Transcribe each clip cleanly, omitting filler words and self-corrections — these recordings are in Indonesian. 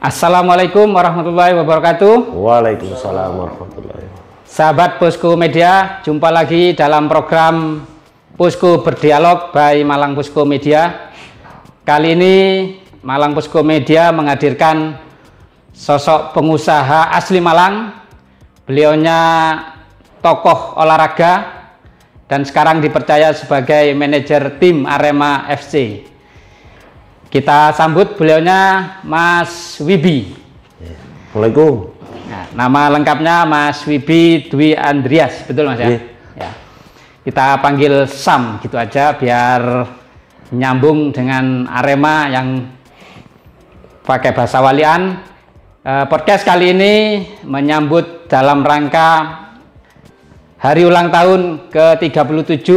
Assalamualaikum warahmatullahi wabarakatuh. Waalaikumsalam warahmatullahi wabarakatuh. Sahabat Posko Media, jumpa lagi dalam program Posko Berdialog by Malang Posko Media. Kali ini Malang Posko Media menghadirkan sosok pengusaha asli Malang. Beliaunya tokoh olahraga dan sekarang dipercaya sebagai manajer tim Arema FC. Kita sambut beliaunya Mas Wibi. Assalamualaikum. Nah, nama lengkapnya Mas Wibi Dwi Andrias, betul Mas ya? Ya. Kita panggil Sam gitu aja biar nyambung dengan Arema yang pakai bahasa walian. Podcast kali ini menyambut dalam rangka hari ulang tahun ke-37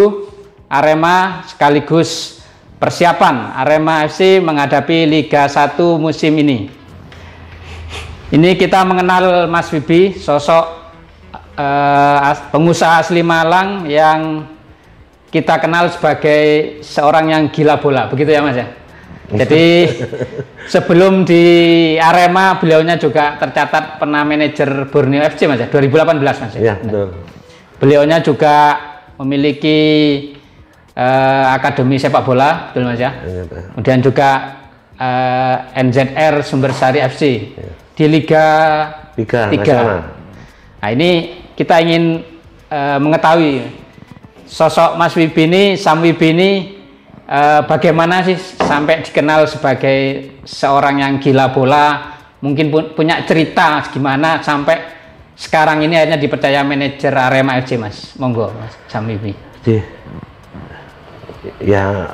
Arema sekaligus persiapan Arema FC menghadapi Liga 1 musim ini. Ini kita mengenal Mas Wibi, sosok pengusaha asli Malang yang kita kenal sebagai seorang yang gila bola, begitu ya Mas ya? Jadi sebelum di Arema beliaunya juga tercatat pernah manajer Borneo FC Mas ya, 2018 Mas ya? Iya, betul. Beliaunya juga memiliki akademi sepak bola, betul Mas ya? Kemudian juga NZR Sumbersari FC di Liga 3. Nah ini kita ingin mengetahui sosok Mas Wibi ini, Sam Wibi ini bagaimana sih sampai dikenal sebagai seorang yang gila bola, mungkin punya cerita gimana sampai sekarang ini akhirnya dipercaya manajer Arema FC Mas. Monggo Mas Sam Wibi. Ya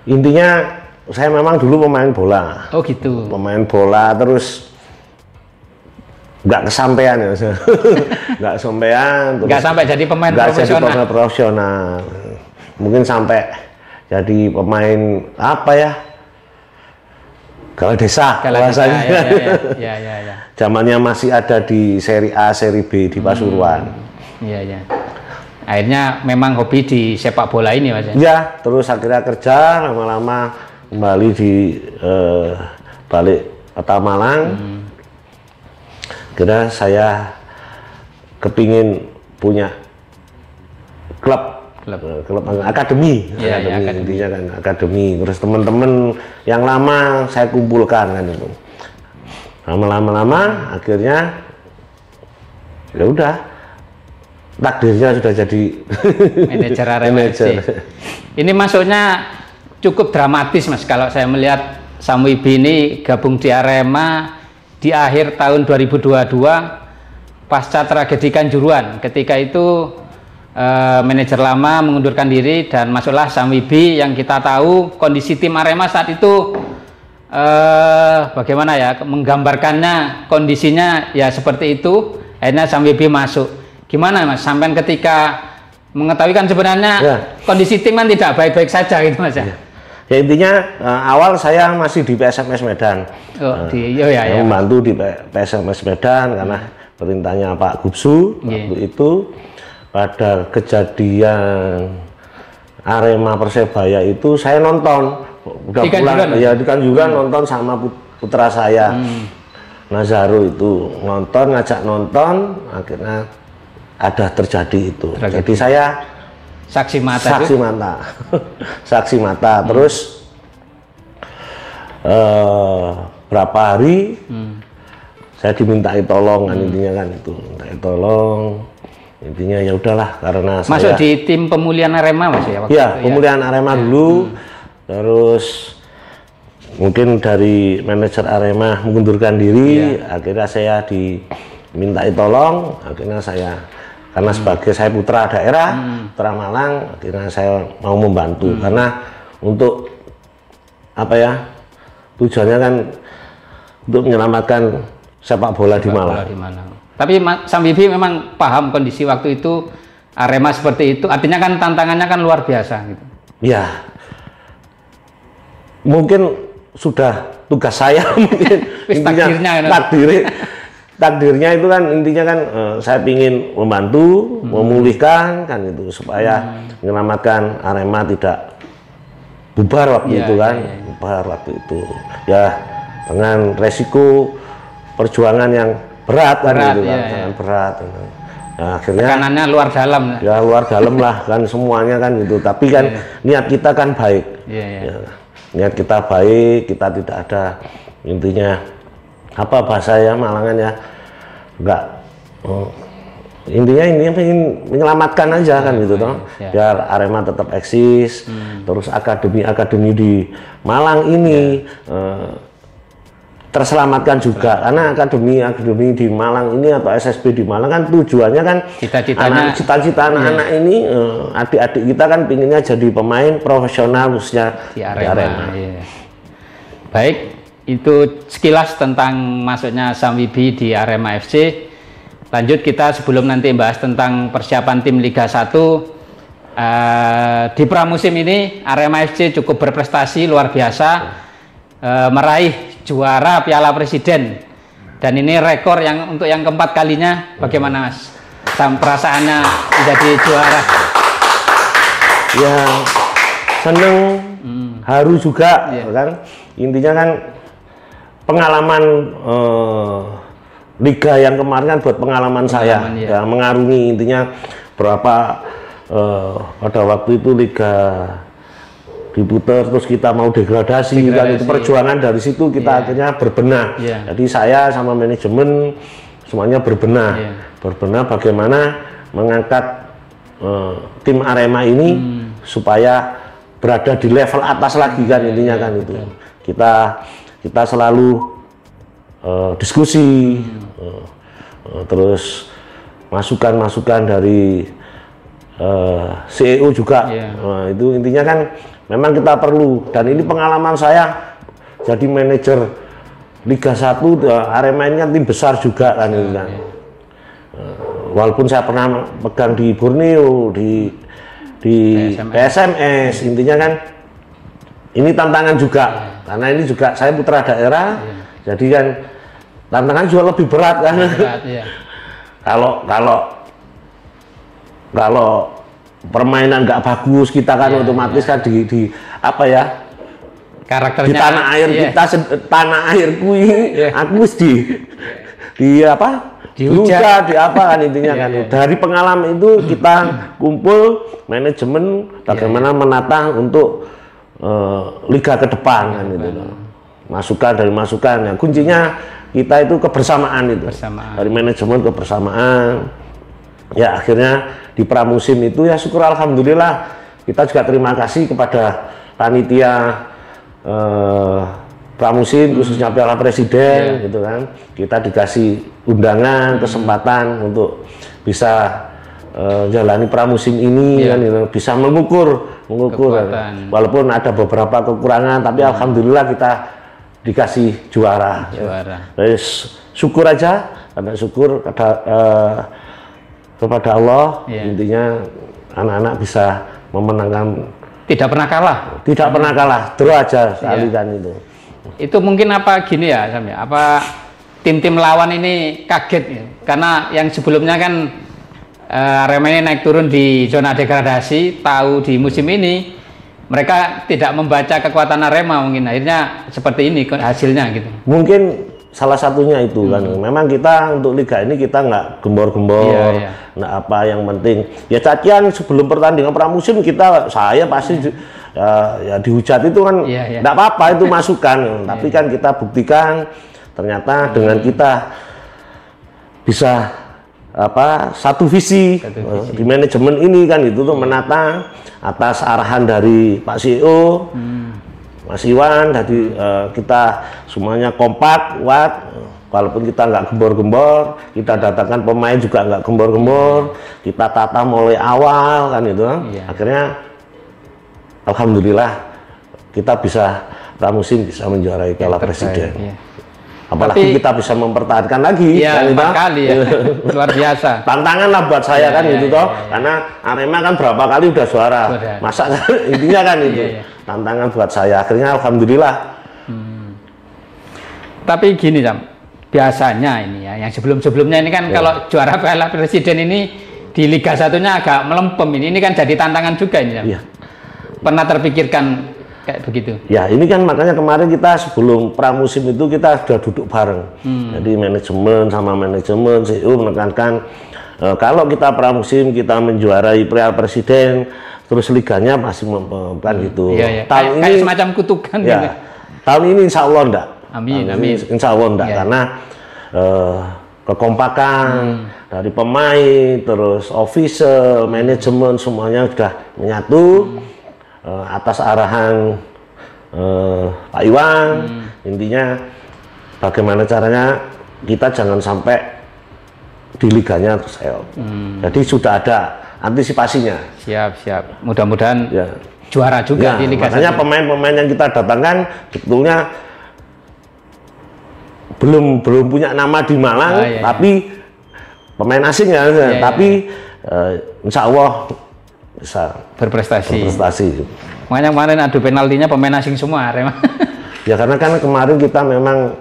intinya saya memang dulu pemain bola. Oh gitu. Pemain bola terus nggak kesampaian ya, nggak kesampaian. Nggak sampai jadi pemain profesional. Jadi pemain profesional. Mungkin sampai jadi pemain apa ya? Kalau desa, bahasanya. Ya. Zamannya masih ada di seri A, seri B di Pasuruan. Iya. Akhirnya memang hobi di sepak bola ini Mas ya? Ya, terus akhirnya kerja, lama-lama kembali di balik kota Malang. Akhirnya saya kepingin punya klub akademi, akademi. Intinya kan akademi. Terus teman-teman yang lama saya kumpulkan kan itu. Lama-lama akhirnya ya udah. Takdirnya sudah jadi manajer Arema FC. Ini masuknya cukup dramatis Mas kalau saya melihat Sam Wibi ini gabung di Arema di akhir tahun 2022 pasca tragedi Kanjuruhan. Ketika itu manajer lama mengundurkan diri dan masuklah Sam Wibi yang kita tahu kondisi tim Arema saat itu bagaimana ya, menggambarkannya kondisinya ya seperti itu. Akhirnya Sam Wibi masuk. Gimana Mas, sampai ketika mengetahui kan sebenarnya kondisi tim kan tidak baik-baik saja gitu Mas ya? Ya intinya awal saya masih di PSMS Medan. Membantu di PSMS Medan karena perintahnya Pak Gubsu waktu itu. Pada kejadian Arema Persebaya itu saya nonton udah pulang ya di Kanjuruhan nonton sama putra saya Nazaro itu nonton, ngajak nonton, akhirnya ada terjadi itu. Jadi saya saksi mata. Terus berapa hari saya dimintai tolong kan intinya kan itu, mintai tolong. Intinya ya udahlah karena masuk di tim pemulihan Arema Mas ya? Iya, pemulihan Arema dulu. Terus mungkin dari manajer Arema mengundurkan diri, akhirnya saya dimintai tolong, akhirnya saya karena sebagai saya putra daerah, putra Malang, akhirnya saya mau membantu karena untuk apa ya, tujuannya kan untuk menyelamatkan sepak bola di Malang. Tapi Sam Wibi memang paham kondisi waktu itu Arema seperti itu, artinya kan tantangannya kan luar biasa gitu. Ya, mungkin sudah tugas saya mungkin intinya takdirnya itu kan intinya kan saya ingin membantu memulihkan kan itu supaya menyelamatkan Arema tidak bubar waktu itu kan bubar waktu itu ya dengan resiko perjuangan yang berat kan gitu kan, sangat berat. Nah, akhirnya tekanannya luar dalam. Ya luar dalam lah kan semuanya kan gitu. Tapi kan niat kita kan baik. Ya, niat kita baik, kita tidak ada intinya apa bahasa ya Malangan ya, enggak. Intinya ini ingin menyelamatkan aja kan gitu toh, biar Arema tetap eksis. Terus akademi di Malang ini terselamatkan juga, karena akademi di Malang ini atau SSB di Malang kan tujuannya kan cita-cita anak-anak ini, adik-adik kita kan pinginnya jadi pemain profesional khususnya di Arema. Baik, itu sekilas tentang masuknya Sam Wibi di Arema FC. Lanjut kita sebelum nanti bahas tentang persiapan tim Liga 1, di pramusim ini Arema FC cukup berprestasi luar biasa, meraih juara Piala Presiden, dan ini rekor yang untuk yang keempat kalinya. Bagaimana Mas perasaannya menjadi juara? Ya seneng, haru juga kan, intinya kan pengalaman Liga yang kemarin kan buat pengalaman saya, ya mengarungi intinya berapa pada waktu itu Liga diputar terus kita mau degradasi. Kan itu perjuangan dari situ kita akhirnya berbenah. Jadi saya sama manajemen semuanya berbenah, berbenah bagaimana mengangkat tim Arema ini supaya berada di level atas lagi kan intinya kan itu. Kita selalu diskusi, terus masukan-masukan dari CEO juga. Nah, itu intinya kan memang kita perlu, dan ini pengalaman saya jadi manajer Liga 1 Arema ini kan tim besar juga kan itu kan. Walaupun saya pernah pegang di Borneo, di PSMS, intinya kan ini tantangan juga, karena ini juga saya putra daerah. Jadi kan tantangan juga lebih berat kan. Kalau permainan nggak bagus kita kan otomatis kan di apa ya, karakternya di tanah air kita, tanah airku ini aku di apa, dihujat di apa kan intinya kan. Dari pengalaman itu kita kumpul manajemen bagaimana menata untuk liga ke depan kan itu. Masukan dari masukan, ya kuncinya kita itu kebersamaan itu, dari manajemen kebersamaan. Ya akhirnya di pramusim itu ya syukur alhamdulillah, kita juga terima kasih kepada panitia pramusim khususnya Piala Presiden gitu kan. Kita dikasih undangan, kesempatan untuk bisa jalani pramusim ini kan, gitu. Bisa mengukur kan. Walaupun ada beberapa kekurangan, tapi alhamdulillah kita dikasih juara. Terus syukur aja, karena syukur kepada Allah. Intinya anak-anak bisa memenangkan, tidak pernah kalah, draw aja sekali kan itu. Itu mungkin apa gini ya Sam ya, apa tim-tim lawan ini kaget ya? Karena yang sebelumnya kan Arema ini naik turun di zona degradasi, tahu di musim ini mereka tidak membaca kekuatan Arema, mungkin akhirnya seperti ini hasilnya gitu. Mungkin salah satunya itu kan. Memang kita untuk liga ini kita nggak gembor-gembor, nggak apa, yang penting ya cacian sebelum pertandingan pramusim saya pasti ya dihujat itu kan nggak apa-apa, itu masukan. Tapi kan kita buktikan ternyata dengan kita bisa satu visi di manajemen ini kan itu tuh menata atas arahan dari Pak CEO, Mas Iwan. Jadi kita semuanya kompak, kuat, walaupun kita nggak gembor-gembor, kita datangkan pemain juga nggak gembor-gembor, kita tata mulai awal kan itu. Akhirnya alhamdulillah kita bisa pramusim bisa menjuarai Piala Presiden. Apalagi kita bisa mempertahankan lagi. Iya, 4 kali ya. Luar biasa. Tantangan lah buat saya kan itu toh. Karena Arema kan berapa kali udah juara. Masa intinya kan itu. Tantangan buat saya. Akhirnya alhamdulillah. Tapi gini Sam, biasanya ini ya, yang sebelum-sebelumnya ini kan kalau juara Piala Presiden ini di Liga 1-nya agak melempem ini kan jadi tantangan juga ini Sam. Pernah terpikirkan kayak begitu. Ya ini kan makanya kemarin kita sebelum pramusim itu kita sudah duduk bareng. Jadi manajemen sama manajemen CEO menekankan kalau kita pramusim kita menjuarai Piala Presiden, terus liganya masih kan gitu. Iya, iya. Tahun ini kayak semacam kutukan ya, gitu. Tahun ini insya Allah enggak. Amin, amin. Insya Allah enggak, karena kekompakan dari pemain, terus official, manajemen semuanya sudah menyatu atas arahan Pak Iwan. Intinya bagaimana caranya kita jangan sampai di liganya terseok. Jadi sudah ada antisipasinya. Siap. Mudah-mudahan juara juga di Liga 1. Makanya pemain-pemain yang kita datangkan sebetulnya belum punya nama di Malang, tapi pemain asing ya, tapi insya Allah bisa berprestasi. Makanya kemarin adu penaltinya pemain asing semua, Arema. Ya karena kan kemarin kita memang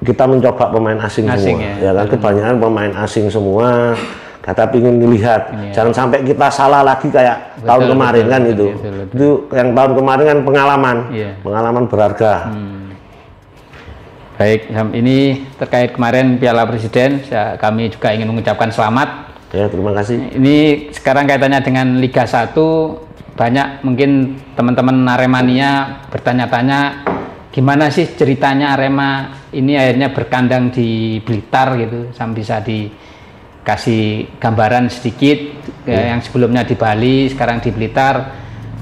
mencoba pemain asing semua, ya kan kebanyakan pemain asing semua. Kata pingin melihat, jangan sampai kita salah lagi kayak tahun kemarin kan itu. Itu yang tahun kemarin kan pengalaman berharga. Baik, ini terkait kemarin Piala Presiden, kami juga ingin mengucapkan selamat. Ya, terima kasih. Ini sekarang kaitannya dengan Liga 1, banyak mungkin teman-teman Aremania bertanya-tanya gimana sih ceritanya Arema ini akhirnya berkandang di Blitar gitu, sampai bisa dikasih gambaran sedikit, yang sebelumnya di Bali, sekarang di Blitar,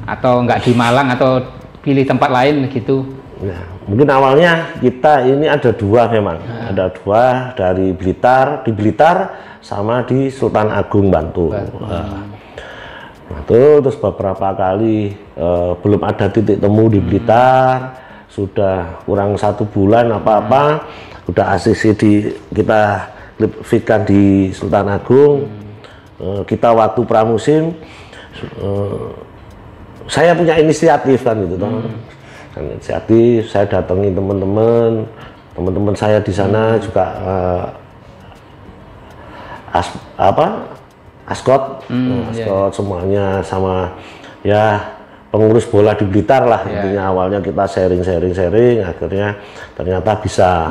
atau enggak di Malang, atau pilih tempat lain gitu. Ya, mungkin awalnya kita ini ada dua memang, ada dua dari Blitar, di Blitar sama di Sultan Agung Bantul. Terus beberapa kali belum ada titik temu di Blitar, sudah kurang 1 bulan apa-apa, udah ACC kita fitkan di Sultan Agung. Kita waktu pramusim, saya punya inisiatif kan gitu, inisiatif, saya datangi teman-teman saya di sana juga Askot semuanya, sama ya pengurus bola di Blitar lah. Intinya awalnya kita sharing, akhirnya ternyata bisa.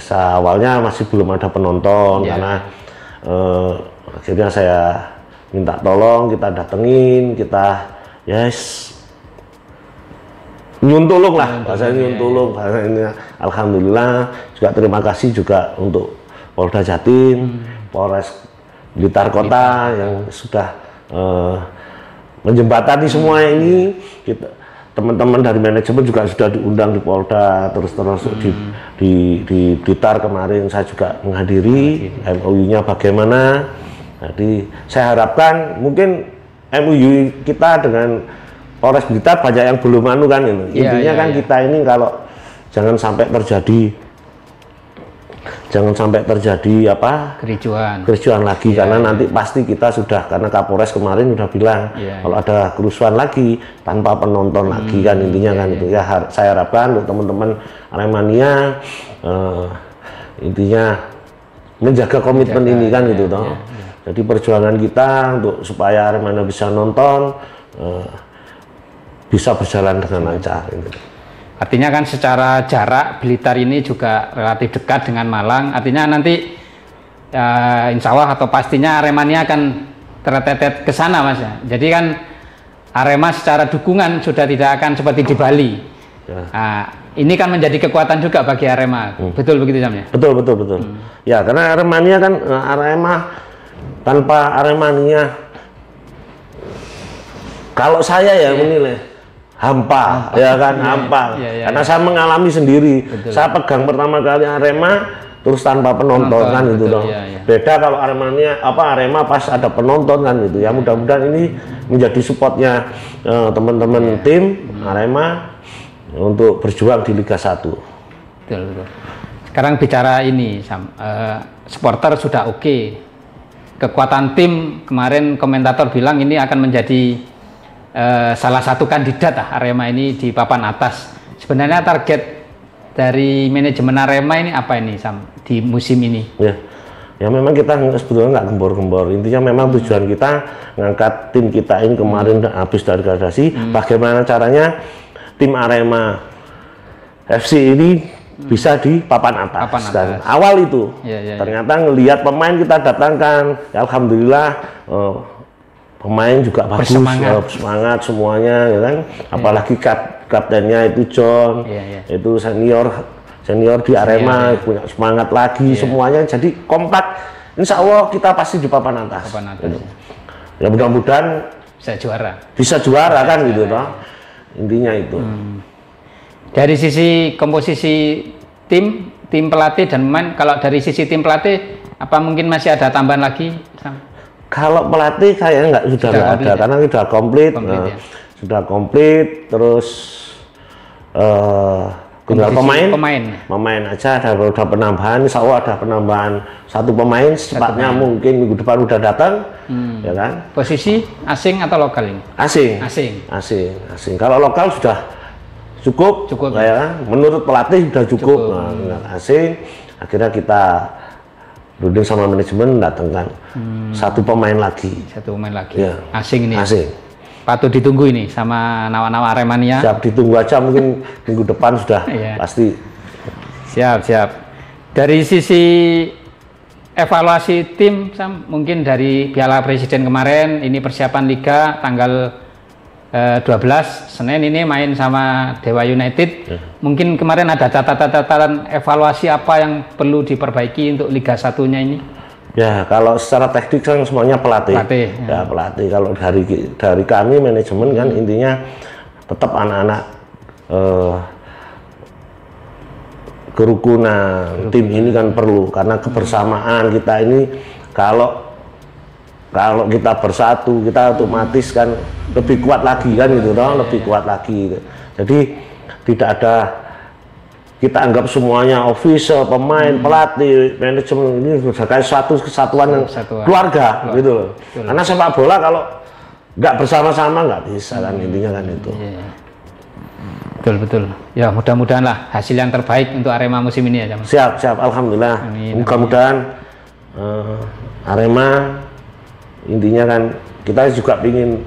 Awalnya masih belum ada penonton karena akhirnya saya minta tolong, kita datengin, kita nyuntulung lah, bahasanya nyuntulung, bahasanya. Alhamdulillah juga terima kasih juga untuk Polda Jatim, Polres Blitar Kota yang sudah menjembatani semua ini. Teman-teman dari manajemen juga sudah diundang di Polda, terus di Blitar kemarin saya juga menghadiri MOU-nya bagaimana. Jadi saya harapkan mungkin MOU kita dengan Polres Blitar banyak yang belum kan ini. Intinya kan kita ini kalau jangan sampai terjadi kericuan lagi, karena nanti pasti kita sudah, karena Kapolres kemarin sudah bilang kalau ada kerusuhan lagi tanpa penonton lagi kan intinya kan itu ya. Saya harapkan untuk teman-teman Aremania intinya menjaga komitmen ini kan gitu toh. Jadi perjuangan kita untuk supaya Aremania bisa nonton bisa berjalan dengan lancar. Artinya kan secara jarak Blitar ini juga relatif dekat dengan Malang. Artinya nanti insya Allah atau pastinya Aremania akan tertetet ke sana, Mas ya. Jadi kan Arema secara dukungan sudah tidak akan seperti di Bali. Ini kan menjadi kekuatan juga bagi Arema. Betul begitu Sam ya? Betul. Ya, karena Aremania kan Arema tanpa Aremania, kalau saya ya menilai hampa. Ya kan, hampa. Karena saya mengalami sendiri. Saya pegang pertama kali Arema terus tanpa penonton kan gitu dong. Beda kalau Arema pas ada penonton kan gitu ya. Mudah-mudahan ini menjadi supportnya teman-teman tim Arema untuk berjuang di Liga 1. Betul. Sekarang bicara ini Sam, supporter sudah oke. Kekuatan tim kemarin komentator bilang ini akan menjadi salah satu kandidat Arema ini di papan atas. Sebenarnya target dari manajemen Arema ini apa ini Sam di musim ini? Ya, Ya memang kita sebetulnya nggak gembor-gembor. Intinya memang tujuan kita ngangkat tim kita ini kemarin habis dari gradasi. Bagaimana caranya tim Arema FC ini bisa di papan atas. Dan awal itu ternyata ngelihat pemain kita datangkan, ya alhamdulillah pemain juga bagus, semangat semuanya, ya kan. Apalagi kaptennya itu John, itu senior di Arema, punya semangat lagi, semuanya jadi kompak. Insya Allah kita pasti di papan atas. Gitu. Ya mudah-mudahan bisa juara kan gitu toh. Intinya itu. Dari sisi komposisi tim pelatih dan pemain, kalau dari sisi tim pelatih apa mungkin masih ada tambahan lagi? Kalau pelatih kayaknya sudah nggak ada, karena sudah komplit, sudah komplit, terus tinggal pemain aja udah penambahan. Insya Allah ada penambahan 1 pemain secepatnya, mungkin minggu depan udah datang, ya kan. Posisi asing atau lokal ini? Asing. Kalau lokal sudah cukup ya kan? Menurut pelatih sudah cukup. Nah, asing akhirnya kita runding sama manajemen datangkan 1 pemain lagi. Ya. Asing ini. Patut ditunggu ini sama nawa-nawa Aremania. Siap, ditunggu aja, mungkin minggu depan sudah pasti. Siap. Dari sisi evaluasi tim, Sam, mungkin dari Piala Presiden kemarin, ini persiapan Liga tanggal 12 Senin ini main sama Dewa United. Mungkin kemarin ada catatan evaluasi apa yang perlu diperbaiki untuk Liga 1-nya ini? Ya, kalau secara teknik kan semuanya pelatih. Ya, pelatih. Kalau dari kami manajemen kan intinya tetap anak-anak kerukunan tim ini kan perlu, karena kebersamaan kita ini kalau kita bersatu, kita otomatis kan lebih kuat lagi kan gitu dong, lebih kuat lagi. Jadi tidak ada kita anggap semuanya official, pemain, pelatih, manajemen ini sudah kayak suatu kesatuan keluarga gitu loh. Karena sepak bola kalau nggak bersama-sama nggak bisa kan, intinya kan itu. Betul. Ya mudah-mudahan lah hasil yang terbaik untuk Arema musim ini ya. Siap. Alhamdulillah. Mudah-mudahan Arema intinya kan kita juga ingin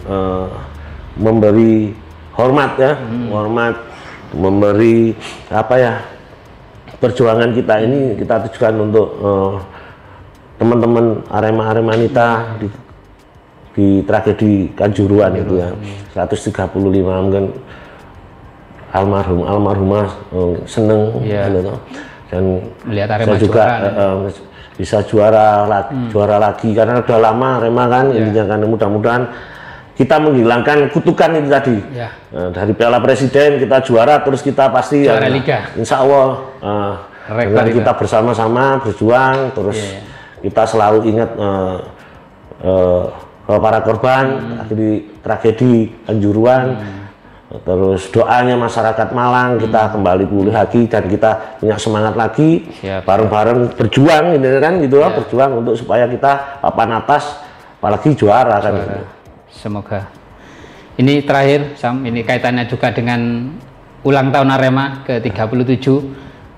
memberi hormat ya, memberi apa ya, perjuangan kita ini kita tujukan untuk teman-teman Aremanita di tragedi Kanjuruhan itu ya, 135 mungkin almarhumah seneng gitu. Dan melihat Arema saya juga bisa juara lagi karena udah lama Arema kan, intinya kan mudah-mudahan kita menghilangkan kutukan itu tadi. Dari Piala Presiden kita juara, terus kita pasti juara Liga. Insya Allah dengan kita bersama-sama berjuang, terus kita selalu ingat para korban tragedi Kanjuruhan, terus doanya masyarakat Malang kita kembali pulih lagi dan kita punya semangat lagi, bareng-bareng berjuang ini kan gitu loh, berjuang untuk supaya kita papan atas, apalagi juara kan gitu. Semoga. Ini terakhir, Sam, ini kaitannya juga dengan ulang tahun Arema ke-37.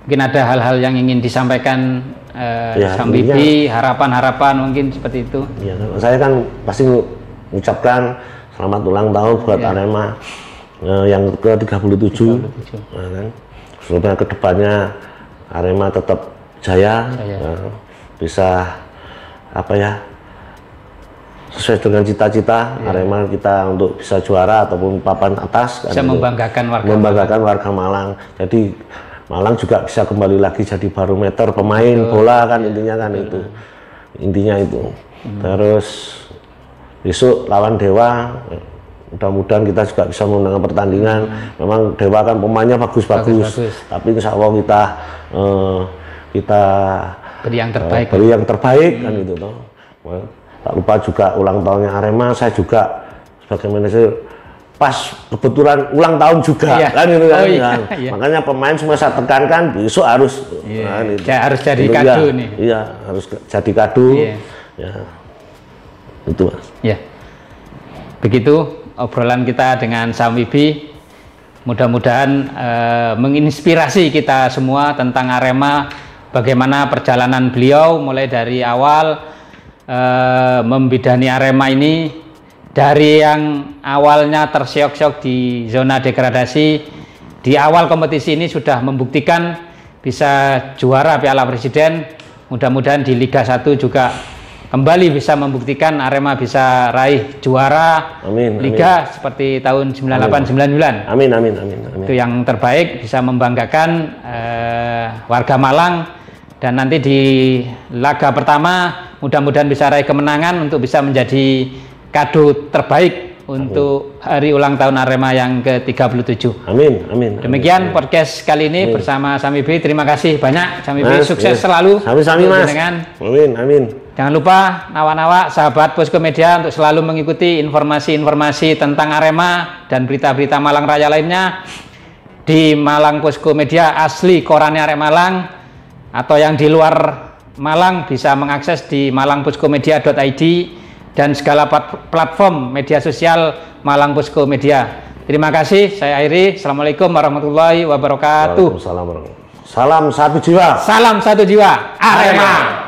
Mungkin ada hal-hal yang ingin disampaikan Sam Bibi, harapan-harapan mungkin seperti itu. Ya, saya kan pasti mengucapkan selamat ulang tahun buat Arema yang ke-37. Nah, kan. Semoga kedepannya Arema tetap jaya. Bisa apa ya, sesuai dengan cita-cita Arema kita untuk bisa juara ataupun papan atas, bisa membanggakan warga Malang. Jadi Malang juga bisa kembali lagi jadi barometer pemain bola kan, intinya kan itu. Intinya itu. Terus besok lawan Dewa, mudah-mudahan kita juga bisa memenangkan pertandingan. Memang Dewa kan pemainnya bagus-bagus, tapi insya Allah kita beri yang terbaik, kan gitu toh. Tak lupa juga ulang tahunnya Arema, saya juga sebagai manajer pas kebetulan ulang tahun juga kan itu kan. Makanya pemain semua saya tekankan besok harus harus jadi kado nih. Iya, harus jadi kado. Ya. Itu Mas. Ya. Begitu obrolan kita dengan Sam Wibi. Mudah-mudahan menginspirasi kita semua tentang Arema, bagaimana perjalanan beliau mulai dari awal membidani Arema ini, dari yang awalnya terseok-seok di zona degradasi, di awal kompetisi ini sudah membuktikan bisa juara Piala Presiden. Mudah-mudahan di Liga 1 juga kembali bisa membuktikan Arema bisa raih juara Liga seperti tahun 98-99. Amin, amin, amin, amin. Itu yang terbaik, bisa membanggakan warga Malang. Dan nanti di laga pertama mudah-mudahan bisa raih kemenangan untuk bisa menjadi kado terbaik untuk hari ulang tahun Arema yang ke-37. Amin, amin. Demikian amin. Podcast kali ini bersama Sami B. Terima kasih banyak Sami B. Sukses selalu. Sami-sami Mas. Amin, amin. Jangan lupa nawa-nawa sahabat Posko Media untuk selalu mengikuti informasi-informasi tentang Arema dan berita-berita Malang Raya lainnya di Malang Posko Media asli korannya Arema Malang, atau yang di luar Malang bisa mengakses di malangposkomedia.id dan segala platform media sosial Malang Posko Media. Terima kasih, saya Airi. Assalamualaikum warahmatullahi wabarakatuh. Waalaikumsalam. Salam satu jiwa. Salam satu jiwa. Arema.